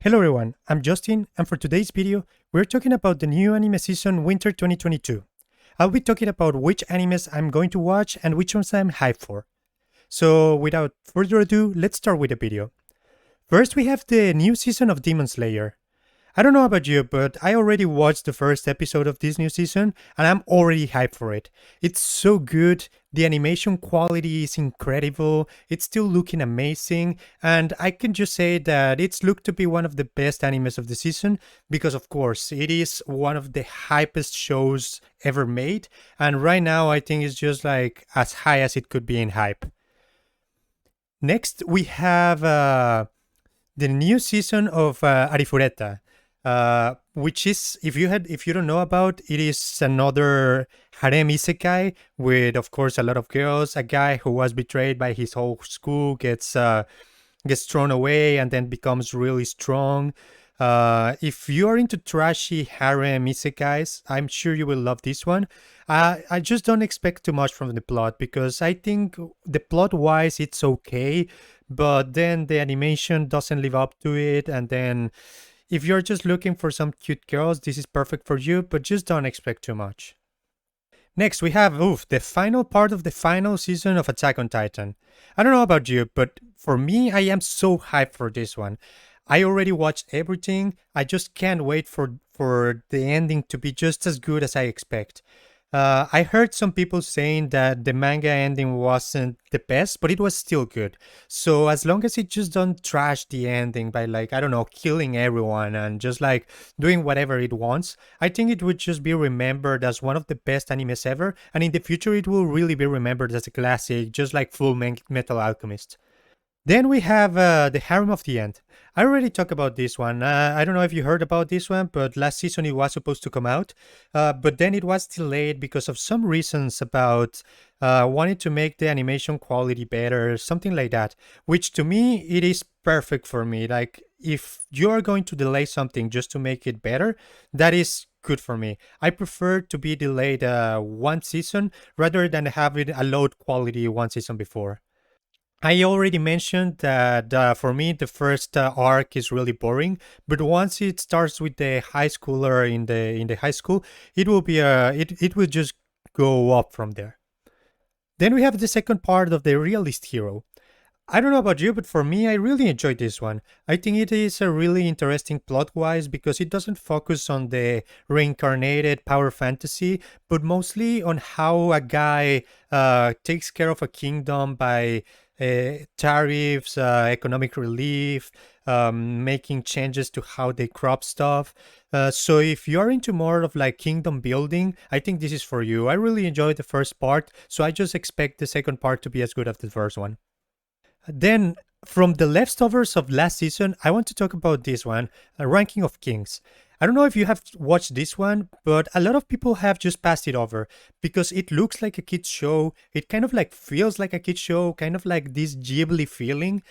Hello everyone, I'm Justin, and for today's video, we're talking about the new anime season Winter 2022. I'll be talking about which animes I'm going to watch and which ones I'm hyped for. So without further ado, let's start with the video. First, we have the new season of Demon Slayer. I don't know about you, but I already watched the first episode of this new season and I'm already hyped for it. It's so good, the animation quality is incredible, it's still looking amazing, and I can just say that it's looked to be one of the best animes of the season because, of course, it is one of the hypest shows ever made, and right now I think it's just like as high as it could be in hype. Next, we have the new season of Arifureta, which is if you don't know about, it is another harem isekai with, of course, a lot of girls. A guy who was betrayed by his whole school gets thrown away and then becomes really strong. If you are into trashy harem isekais, I'm sure you will love this one. I just don't expect too much from the plot because I think the plot wise it's okay, but then the animation doesn't live up to it. And then if you're just looking for some cute girls, this is perfect for you, but just don't expect too much. Next, we have the final part of the final season of Attack on Titan. I don't know about you, but for me, I am so hyped for this one. I already watched everything. I just can't wait for the ending to be just as good as I expect. I heard some people saying that the manga ending wasn't the best, but it was still good. So as long as it just don't trash the ending by, like, I don't know, killing everyone and just like doing whatever it wants, I think it would just be remembered as one of the best animes ever, and in the future it will really be remembered as a classic, just like Full Metal Alchemist. Then we have the Harem of the End. I already talked about this one. I don't know if you heard about this one, but last season it was supposed to come out, but then it was delayed because of some reasons about wanting to make the animation quality better, something like that. Which to me, it is perfect for me. Like, if you are going to delay something just to make it better, that is good for me. I prefer to be delayed one season rather than having a low quality one season before. I already mentioned that for me the first arc is really boring, but once it starts with the high schooler in the high school, it will be it will just go up from there. Then we have the second part of the realist hero. I don't know about you, but for me, I really enjoyed this one. I think it is a really interesting plot wise because it doesn't focus on the reincarnated power fantasy, but mostly on how a guy takes care of a kingdom by tariffs, economic relief, making changes to how they crop stuff. So if you're into more of like kingdom building, I think this is for you. I really enjoyed the first part, so I just expect the second part to be as good as the first one. Then, from the leftovers of last season, I want to talk about this one, Ranking of Kings. I don't know if you have watched this one, but a lot of people have just passed it over because it looks like a kid's show. It kind of like feels like a kid's show, kind of like this Ghibli feeling.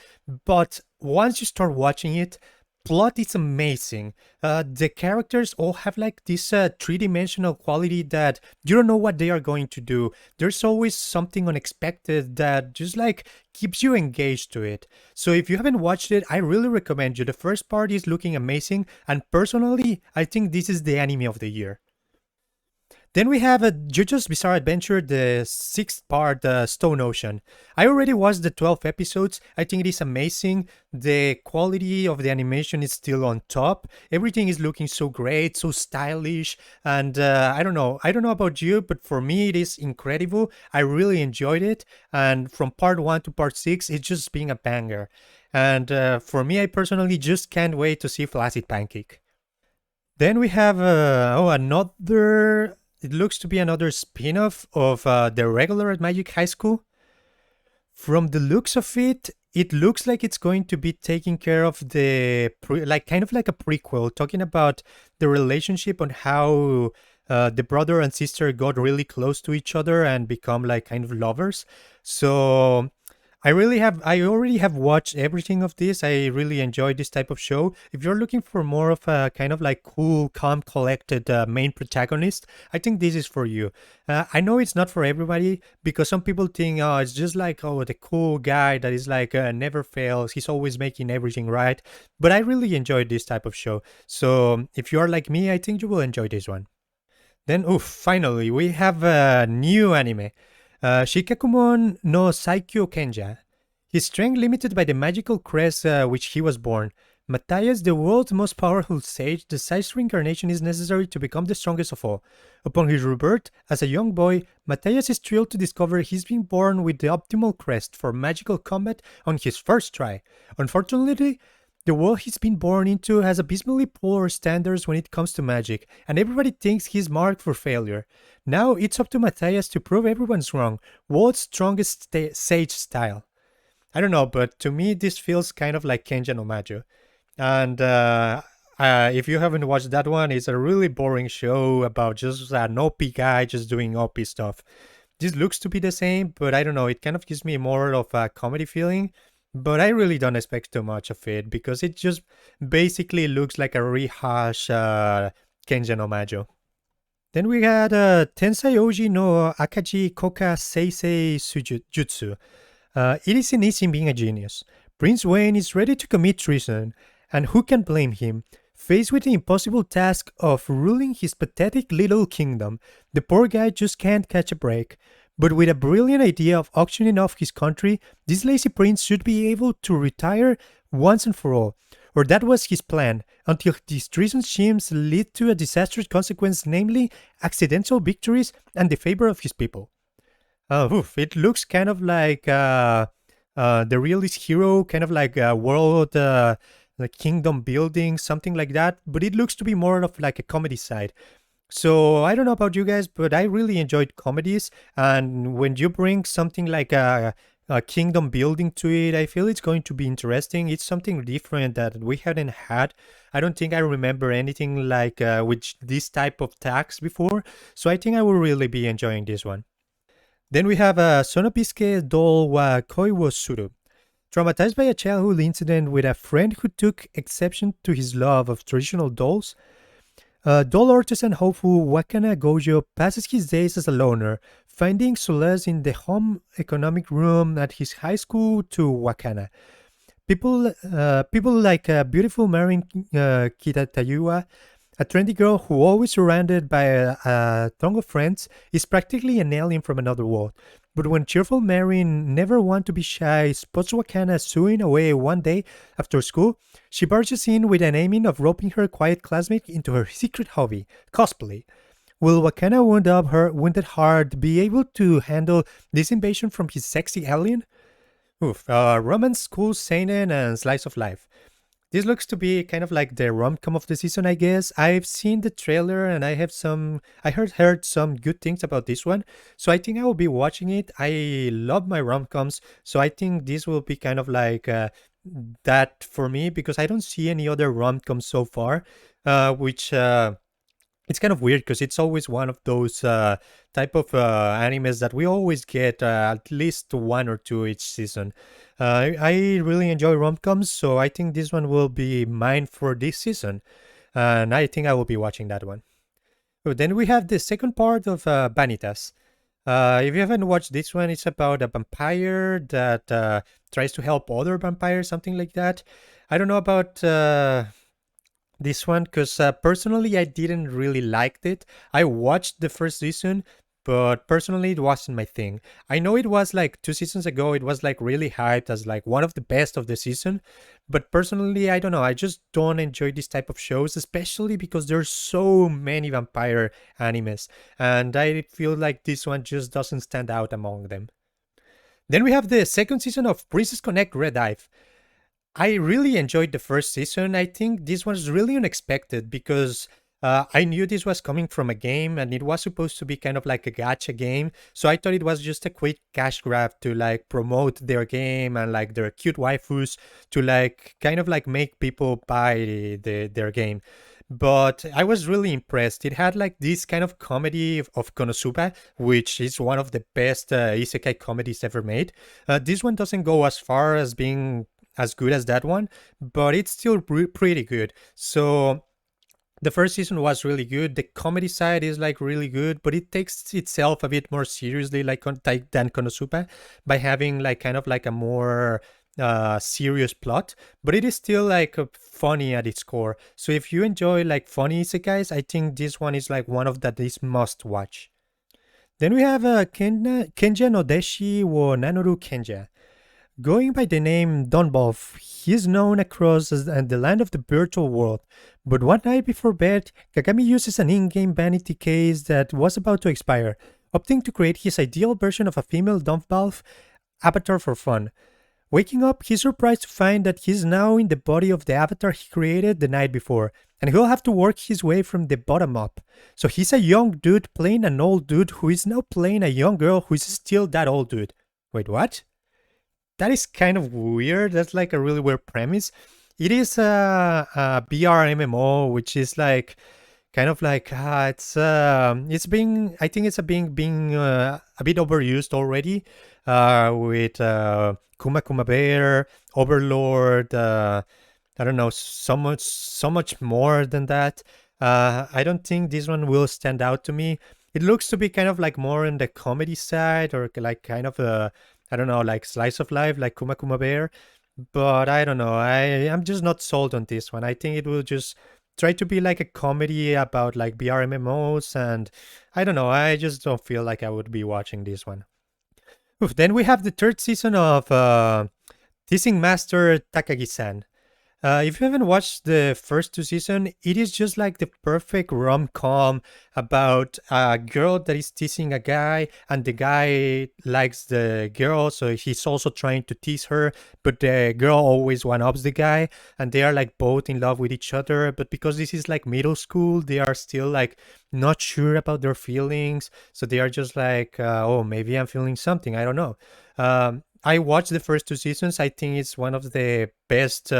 But once you start watching it, plot is amazing. The characters all have like this three-dimensional quality that you don't know what they are going to do. There's always something unexpected that just like keeps you engaged to it. So if you haven't watched it, I really recommend you. The first part is looking amazing, and personally, I think this is the anime of the year. Then we have a JoJo's Bizarre Adventure, the sixth part, Stone Ocean. I already watched the 12 episodes. I think it is amazing. The quality of the animation is still on top. Everything is looking so great, so stylish. And I don't know. I don't know about you, but for me, it is incredible. I really enjoyed it. And from part one to part six, it's just being a banger. And for me, I personally just can't wait to see Flaccid Pancake. Then we have another. It looks to be another spin-off of the regular at Magic High School. From the looks of it, it looks like it's going to be taking care of the like kind of like a prequel, talking about the relationship on how the brother and sister got really close to each other and become like kind of lovers. So I already have watched everything of this. I really enjoy this type of show. If you're looking for more of a kind of like cool, calm, collected main protagonist, I think this is for you. I know it's not for everybody because some people think, oh, it's just like, oh, the cool guy that is like never fails. He's always making everything right. But I really enjoy this type of show. So if you are like me, I think you will enjoy this one. Then, oof, finally, we have a new anime. Shikakumon no Saikyo Kenja. His strength limited by the magical crest which he was born. Matthias, the world's most powerful sage, decides reincarnation is necessary to become the strongest of all. Upon his rebirth, as a young boy, Matthias is thrilled to discover he's been born with the optimal crest for magical combat on his first try. Unfortunately, the world he's been born into has abysmally poor standards when it comes to magic, and everybody thinks he's marked for failure. Now it's up to Matthias to prove everyone's wrong, world's strongest sage style. I don't know, but to me this feels kind of like Kenja no Majo. And if you haven't watched that one, it's a really boring show about just an OP guy just doing OP stuff. This looks to be the same, but I don't know. It kind of gives me more of a comedy feeling. But I really don't expect too much of it because it just basically looks like a rehash Kenja no Majo. Then we had Tensai Oji no Akaji Koka Seisei Sujutsu. It is an easy being a genius. Prince Wayne is ready to commit treason, and who can blame him? Faced with the impossible task of ruling his pathetic little kingdom, the poor guy just can't catch a break. But with a brilliant idea of auctioning off his country, this lazy prince should be able to retire once and for all. Or that was his plan, until these treason schemes lead to a disastrous consequence, namely accidental victories and the favor of his people. It looks kind of like the realist hero, kind of like a world, like kingdom building, something like that. But it looks to be more of like a comedy side. So I don't know about you guys, but I really enjoyed comedies. And when you bring something like a kingdom building to it, I feel it's going to be interesting. It's something different that we hadn't had. I don't think I remember anything like with this type of tax before. So I think I will really be enjoying this one. Then we have Sonopiske doll wa koi wo suru. Traumatized by a childhood incident with a friend who took exception to his love of traditional dolls, doll artisan Hofu Wakana Gojo passes his days as a loner, finding solace in the home economic room at his high school to Wakana. People like beautiful Marin Kitatayua, a trendy girl who, always surrounded by a throng of friends, is practically an alien from another world. But when cheerful Marin, never one to be shy, spots Wakana sewing away one day after school, she barges in with an aiming of roping her quiet classmate into her secret hobby, cosplay. Will Wakana wounded heart be able to handle this invasion from his sexy alien? Romance, school, seinen, and slice of life. This looks to be kind of like the rom-com of the season, I guess. I've seen the trailer and I heard some good things about this one. So I think I will be watching it. I love my rom-coms, so I think this will be kind of like that for me because I don't see any other rom-com so far, which it's kind of weird because it's always one of those type of animes that we always get at least one or two each season. I really enjoy rom-coms, so I think this one will be mine for this season, and I think I will be watching that one. So then we have the second part of Vanitas. If you haven't watched this one, it's about a vampire that tries to help other vampires, something like that. I don't know about this one because personally I didn't really like it. I watched the first season, but personally it wasn't my thing. I know it was like 2 seasons ago, it was like really hyped as like one of the best of the season, but personally I don't know, I just don't enjoy this type of shows, especially because there's so many vampire animes, and I feel like this one just doesn't stand out among them. Then we have the second season of Princess Connect Red Dive. I really enjoyed the first season. I think this was really unexpected because I knew this was coming from a game and it was supposed to be kind of like a gacha game. So I thought it was just a quick cash grab to like promote their game and like their cute waifus to like kind of like make people buy their game. but I was really impressed. It had like this kind of comedy of Konosuba, which is one of the best isekai comedies ever made. This one doesn't go as far as being as good as that one, but it's still pretty good. So the first season was really good. The comedy side is like really good, but it takes itself a bit more seriously, than Konosuba, by having like kind of like a more serious plot. But it is still like funny at its core. So if you enjoy like funny isekais, I think this one is like one of that is must watch. Then we have Kenja no Deshi wo Nanoru Kenja. Going by the name Donbolf, he is known across as the land of the virtual world, but one night before bed, Kagami uses an in-game vanity case that was about to expire, opting to create his ideal version of a female Donbolf avatar for fun. Waking up, he's surprised to find that he's now in the body of the avatar he created the night before, and he'll have to work his way from the bottom up. So he's a young dude playing an old dude who is now playing a young girl who is still that old dude. Wait, what? That is kind of weird. That's like a really weird premise. It is a BR MMO, which is like kind of like it's being I think it's being a bit overused already with Kuma Kuma Bear, Overlord. I don't know, so much more than that. I don't think this one will stand out to me. It looks to be kind of like more in the comedy side, or like kind of a, I don't know, like slice of life, like Kuma Kuma Bear. But I don't know. I'm just not sold on this one. I think it will just try to be like a comedy about like BRMMOs, and I don't know. I just don't feel like I would be watching this one. Oof, then we have the third season of Teasing Master Takagi-san. If you haven't watched the first two seasons, it is just like the perfect rom-com about a girl that is teasing a guy, and the guy likes the girl, so he's also trying to tease her, but the girl always one-ups the guy, and they are like both in love with each other, but because this is like middle school, they are still like not sure about their feelings, so they are just like, oh, maybe I'm feeling something, I don't know. I watched the first two seasons. I think it's one of the best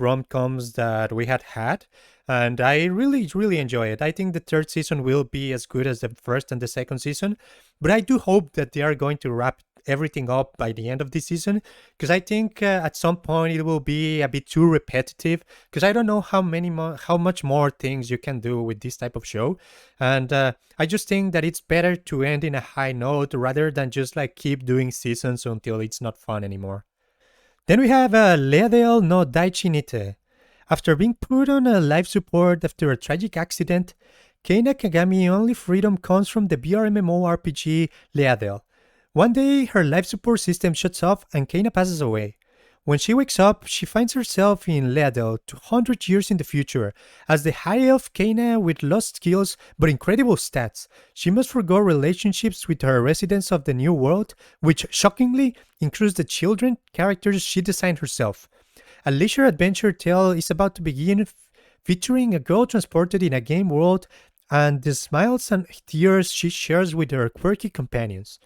rom-coms that we had, and I really enjoy it. I think the third season will be as good as the first and the second season, but I do hope that they are going to wrap everything up by the end of this season, because I think at some point it will be a bit too repetitive, because I don't know how much more things you can do with this type of show, and I just think that it's better to end in a high note rather than just like keep doing seasons until it's not fun anymore. Then we have Leadale no Daichi Nite. After being put on a life support after a tragic accident, Keina Kagami only freedom comes from the BRMMO RPG Leadale. One day, her life support system shuts off and Keina passes away. When she wakes up, she finds herself in Leadale 200 years in the future, as the high elf Keina with lost skills but incredible stats. She must forgo relationships with her residents of the new world, which shockingly includes the children characters she designed herself. A leisure adventure tale is about to begin, featuring a girl transported in a game world and the smiles and tears she shares with her quirky companions.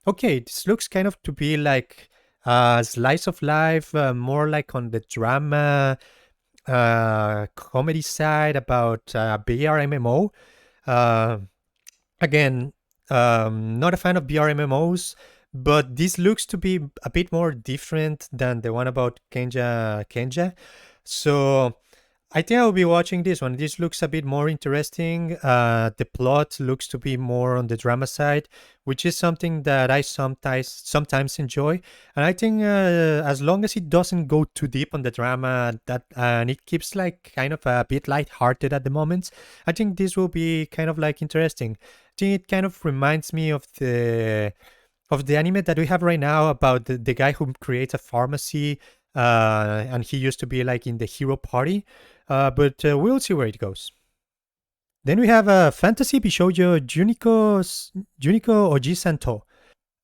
Okay, this looks kind of to be like slice of life, more like on the drama, comedy side about BRMMO. Uh, Again, not a fan of BRMMOs, but this looks to be a bit more different than the one about Kenja. So I think I'll be watching this one. This looks a bit more interesting. The plot looks to be more on the drama side, which is something that I sometimes enjoy. And I think as long as it doesn't go too deep on the drama, that and it keeps like kind of a bit lighthearted at the moment, I think this will be kind of like interesting. I think it kind of reminds me of the anime that we have right now about the guy who creates a pharmacy, and he used to be like in the hero party. But we'll see where it goes. Then we have Fantasy Bishoujo Juniko Oji-Santo.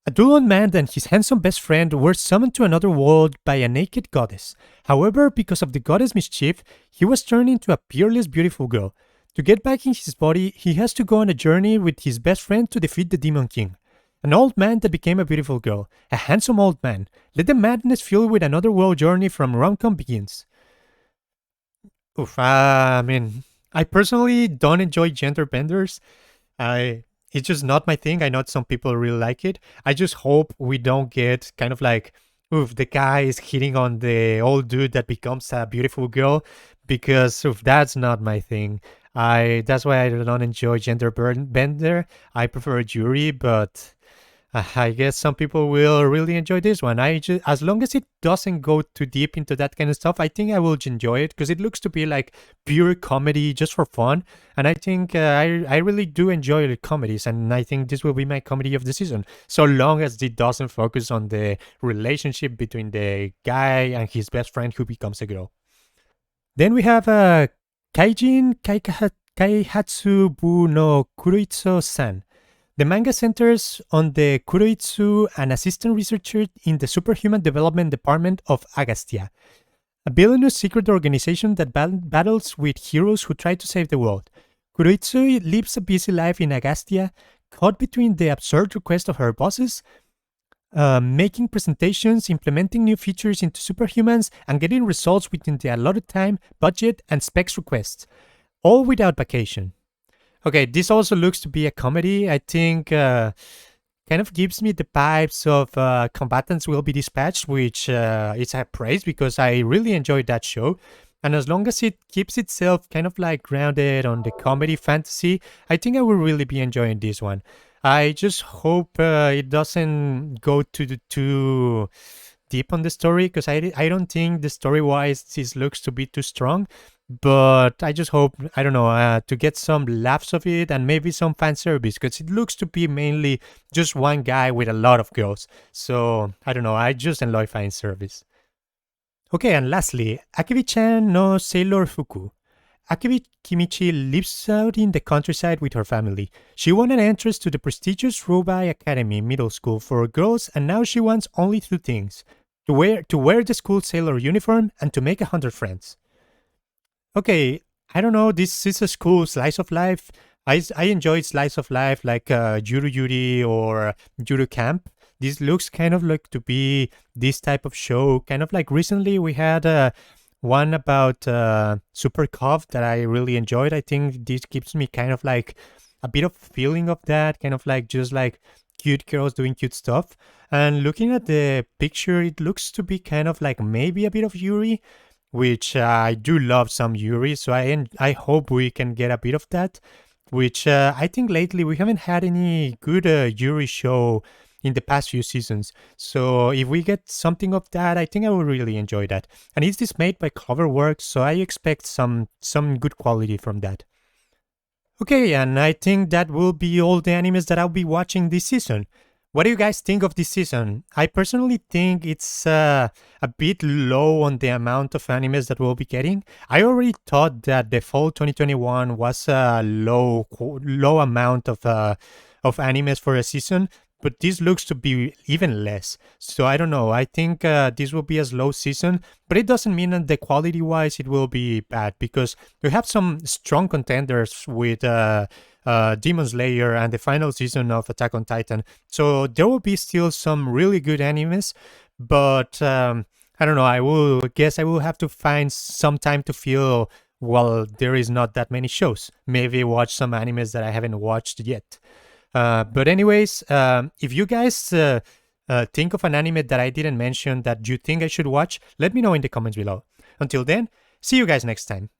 A Dulon man and his handsome best friend were summoned to another world by a naked goddess. However, because of the goddess' mischief, he was turned into a peerless, beautiful girl. To get back in his body, he has to go on a journey with his best friend to defeat the Demon King. An old man that became a beautiful girl. A handsome old man. Let the madness filled with another world journey from Romcom begins. Oof, I mean, I personally don't enjoy gender benders. I It's just not my thing. I know some people really like it. I just hope we don't get kind of like, oof, the guy is hitting on the old dude that becomes a beautiful girl, because oof, that's not my thing. I That's why I don't enjoy bender. I prefer Yuri, but I guess some people will really enjoy this one. As long as it doesn't go too deep into that kind of stuff, I think I will enjoy it because it looks to be like pure comedy just for fun. And I think I really do enjoy the comedies, and I think this will be my comedy of the season. So long as it doesn't focus on the relationship between the guy and his best friend who becomes a girl. Then we have Kaihatsu Bu no Kuroitsu-san. The manga centers on the Kuroitsu, an assistant researcher in the Superhuman Development Department of Agastia, a villainous secret organization that battles with heroes who try to save the world. Kuroitsu lives a busy life in Agastia, caught between the absurd requests of her bosses, making presentations, implementing new features into superhumans, and getting results within the allotted time, budget, and specs requests, all without vacation. Okay, this also looks to be a comedy. I think kind of gives me the vibes of Combatants Will Be Dispatched, which is a praise because I really enjoyed that show. And as long as it keeps itself kind of like grounded on the comedy fantasy, I think I will really be enjoying this one. I just hope it doesn't go too deep on the story, because I don't think the story wise this looks to be too strong. But I just hope, I don't know, to get some laughs of it and maybe some fan service, because it looks to be mainly just one guy with a lot of girls. So I don't know, I just enjoy fan service. Okay, and lastly, Akebi-chan no Sailor Fuku. Akebi Kimichi lives out in the countryside with her family. She won an entrance to the prestigious Robai Academy Middle School for girls, and now she wants only two things: to wear the school sailor uniform and to make 100 friends. Okay, I don't know. This is a cool slice of life. I enjoy slice of life like Yuru Yuri or Yuru Camp. This looks kind of like to be this type of show. Kind of like recently we had one about Super Cov that I really enjoyed. I think this gives me kind of like a bit of feeling of that, kind of like just like cute girls doing cute stuff. And looking at the picture, it looks to be kind of like maybe a bit of Yuri, which I do love some Yuri, so I hope we can get a bit of that, which I think lately we haven't had any good Yuri show in the past few seasons. So if we get something of that, I think I will really enjoy that. And it's this made by Cloverworks, so I expect some good quality from that. Okay, and I think that will be all the animes that I'll be watching this season. What do you guys think of this season? I personally think it's a bit low on the amount of animes that we'll be getting. I already thought that the fall 2021 was a low amount of animes for a season, but this looks to be even less. So I don't know. I think this will be a slow season, but it doesn't mean that the quality wise it will be bad, because we have some strong contenders with Demon Slayer and the final season of Attack on Titan. So there will be still some really good animes, but I don't know. I will have to find some time to feel, well, there is not that many shows. Maybe watch some animes that I haven't watched yet. But anyways, if you guys think of an anime that I didn't mention that you think I should watch, let me know in the comments below. Until then, see you guys next time.